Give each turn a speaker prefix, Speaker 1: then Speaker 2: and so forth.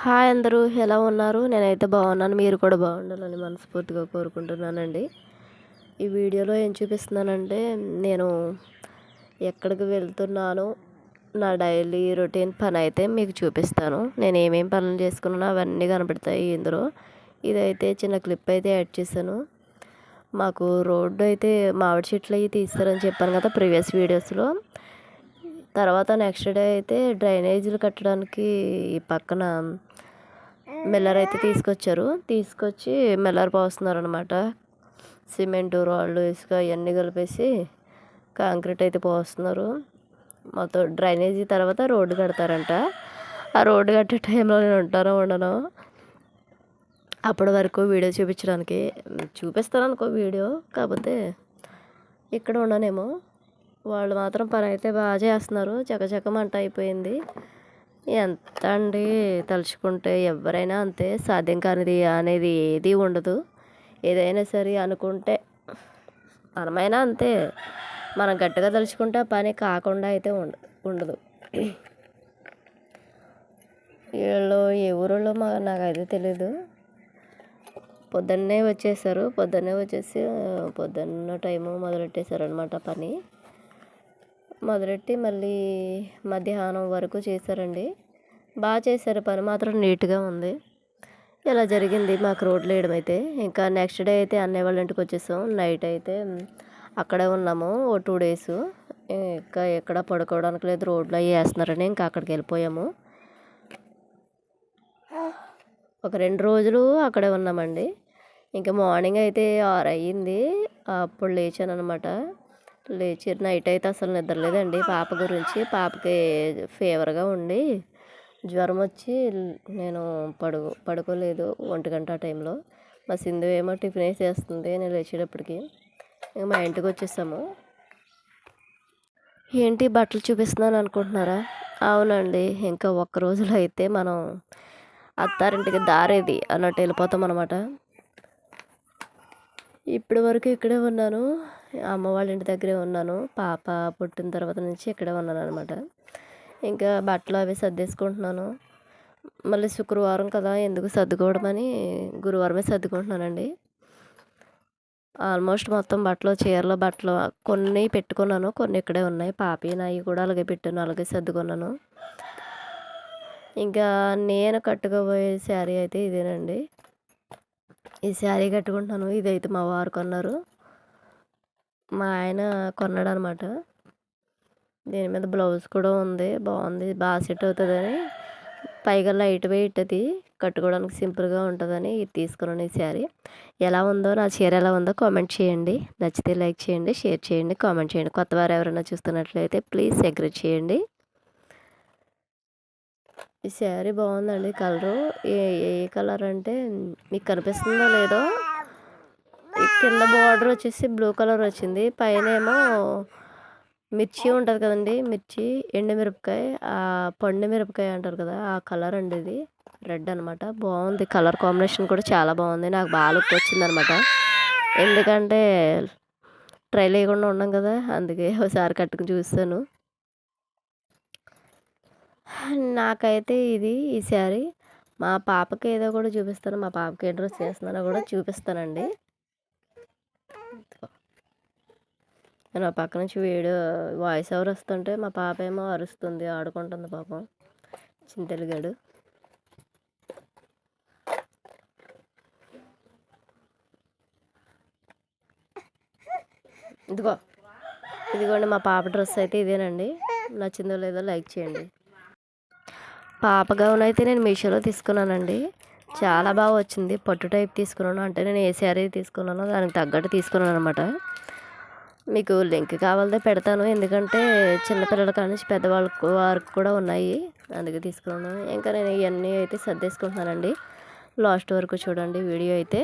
Speaker 1: Hi అందరూ ఎలా ఉన్నారు? నేనైతే బాగున్నాను. మీరు కూడా బాగుండాలని మనస్ఫూర్తిగా కోరుకుంటున్నానండి. ఈ వీడియోలో ఏం చూపిస్తున్నానంటే నేను ఎక్కడికి వెళ్తున్నానో నా డైలీ రొటీన్ పని అయితే మీకు చూపిస్తాను. నేను ఏమేం పనులు చేసుకున్నానో అవన్నీ కనపడతాయి ఇందులో. ఇదైతే చిన్న క్లిప్ అయితే యాడ్ చేశాను. మాకు రోడ్డు అయితే మామిడి చెట్లు అవి తీస్తారని చెప్పాను కదా ప్రీవియస్ వీడియోస్లో. తర్వాత నెక్స్ట్ డే అయితే డ్రైనేజీలు కట్టడానికి ఈ పక్కన మిల్లర్ అయితే తీసుకొచ్చి మిల్లర్ పోస్తున్నారు అనమాట. సిమెంటు రాళ్ళు ఇసుక ఇవన్నీ కలిపేసి కాంక్రీట్ అయితే పోస్తున్నారు. మొత్తం డ్రైనేజీ తర్వాత రోడ్డు కడతారంట. ఆ రోడ్డు కట్టే టైంలో నేను ఉంటానో ఉండను, అప్పటి వరకు వీడియో చూపించడానికి చూపిస్తాను అనుకో వీడియో. కాకపోతే ఇక్కడ ఉండనేమో. వాళ్ళు మాత్రం పని అయితే బాగా చేస్తున్నారు. చకచకమంట అయిపోయింది. ఎంత అండి, తలుచుకుంటే ఎవరైనా అంతే, సాధ్యం కానిది అనేది ఏది ఉండదు. ఏదైనా సరే అనుకుంటే మనమైనా అంతే, మనం గట్టిగా తలుచుకుంటే ఆ పని కాకుండా అయితే ఉండదు. వీళ్ళు ఏ ఊరిలో నాకైతే తెలీదు. పొద్దున్నే వచ్చేసి పొద్దున్న టైము మొదలెట్టేశారనమాట. పని మొదలెట్టి మళ్ళీ మధ్యాహ్నం వరకు చేశారండి. బాగా చేశారు, పని మాత్రం నీట్గా ఉంది. ఇలా జరిగింది మాకు రోడ్లు వేయడం అయితే. ఇంకా నెక్స్ట్ డే అయితే అన్నయ్య వాళ్ళ ఇంటికి వచ్చేసాం. నైట్ అయితే అక్కడే ఉన్నాము 2 days. ఇంకా ఎక్కడ పడుకోవడానికి లేదు, రోడ్లు అవి వేస్తున్నారని ఇంకా అక్కడికి వెళ్ళిపోయాము. ఒక 2 రోజులు అక్కడే ఉన్నామండి. ఇంకా మార్నింగ్ అయితే 6 అయ్యింది, అప్పుడు లేచాను అనమాట. లేచి నైట్ అయితే అసలు నిద్రలేదండి. పాప గురించి, పాపకి ఫీవర్గా ఉండి జ్వరం వచ్చి నేను పడుకోలేదు 1 గంట ఆ టైంలో. మా సింధు ఏమో టిఫిన్ వేసేస్తుంది నేను లేచేటప్పటికి. ఇంకా మా ఇంటికి వచ్చేసాము. ఏంటి బట్టలు చూపిస్తున్నాను అనుకుంటున్నారా? అవునండి, ఇంకా ఒక్క రోజులో అయితే మనం అత్తారింటికి దారేది అన్నట్టు వెళ్ళిపోతాం అనమాట. ఇప్పటి వరకు ఇక్కడే ఉన్నాను, అమ్మ వాళ్ళ ఇంటి దగ్గరే ఉన్నాను. పాప పుట్టిన తర్వాత నుంచి ఇక్కడే ఉన్నాను అనమాట. ఇంకా బట్టలు అవి సర్దేసుకుంటున్నాను. మళ్ళీ శుక్రవారం కదా, ఎందుకు సర్దుకోవడం అని గురువారమే సర్దుకుంటున్నానండి. ఆల్మోస్ట్ మొత్తం చీరలో బట్టలు కొన్ని పెట్టుకున్నాను, కొన్ని ఇక్కడే ఉన్నాయి. పాపి నాయి కూడా అలాగే పెట్టాను, అలాగే సర్దుకున్నాను. ఇంకా నేను కట్టుకోబోయే శారీ అయితే ఇదేనండి. ఈ శారీ కట్టుకుంటున్నాను. ఇదైతే మా వారు కొన్నారు, మా ఆయన కొన్నాడు అనమాట. దీని మీద బ్లౌజ్ కూడా ఉంది, బాగుంది, బాగా సెట్ అవుతుందని. పైగా లైట్ వెయిట్, అది కట్టుకోవడానికి సింపుల్గా ఉంటుందని ఇది తీసుకున్నాను ఈ శారీ. ఎలా ఉందో, నా చీర ఎలా ఉందో కామెంట్ చేయండి. నచ్చితే లైక్ చేయండి, షేర్ చేయండి, కామెంట్ చేయండి. కొత్త వారు ఎవరైనా చూస్తున్నట్లయితే ప్లీజ్ ఎంకరేజ్ చేయండి. ఈ శారీ బాగుందండి. కలరు ఏ ఏ కలర్ అంటే మీకు కనిపిస్తుందో లేదో, ఈ కింద బార్డర్ వచ్చేసి బ్లూ కలర్ వచ్చింది. పైన ఏమో మిర్చి ఉంటుంది కదండి, మిర్చి ఎండుమిరపకాయ, ఆ పండు మిరపకాయ అంటారు కదా, ఆ కలర్ అండి. ఇది రెడ్ అనమాట. బాగుంది, కలర్ కాంబినేషన్ కూడా చాలా బాగుంది. నాకు బాగా లుక్ వచ్చిందనమాట. ఎందుకంటే ట్రైల్ వేయకుండా ఉన్నాం కదా, అందుకే ఒకసారి కట్టుకుని చూస్తాను. నాకైతే ఈ శారీ మా పాపకి ఏదో కూడా చూపిస్తాను. మా పాపకి ఏ డ్రెస్ చేస్తున్నానో కూడా చూపిస్తానండి. నేను పక్క నుంచి వీడియో వాయిస్ ఓవర్ వస్తుంటే మా పాప ఏమో అరుస్తుంది, ఆడుకుంటుంది పాపం, చింతెలిగాడు. ఇదిగోండి మా పాప డ్రెస్ అయితే ఇదేనండి. నచ్చిందో లేదో లైక్ చేయండి. పాప గౌన్ అయితే నేను మీషోలో తీసుకున్నానండి, చాలా బాగా వచ్చింది. పట్టు టైప్ తీసుకున్నాను, అంటే నేను ఏ శారీ తీసుకున్నానో దానికి తగ్గట్టు తీసుకున్నాను అనమాట. మీకు లింక్ కావాలంటే పెడతాను, ఎందుకంటే చిన్నపిల్లల కాడ నుంచి పెద్దవాళ్ళ వరకు కూడా ఉన్నాయి, అందుకే తీసుకున్నాను. ఇంకా నేను ఇవన్నీ అయితే సర్దేసుకుంటున్నానండి. లాస్ట్ వరకు చూడండి వీడియో అయితే.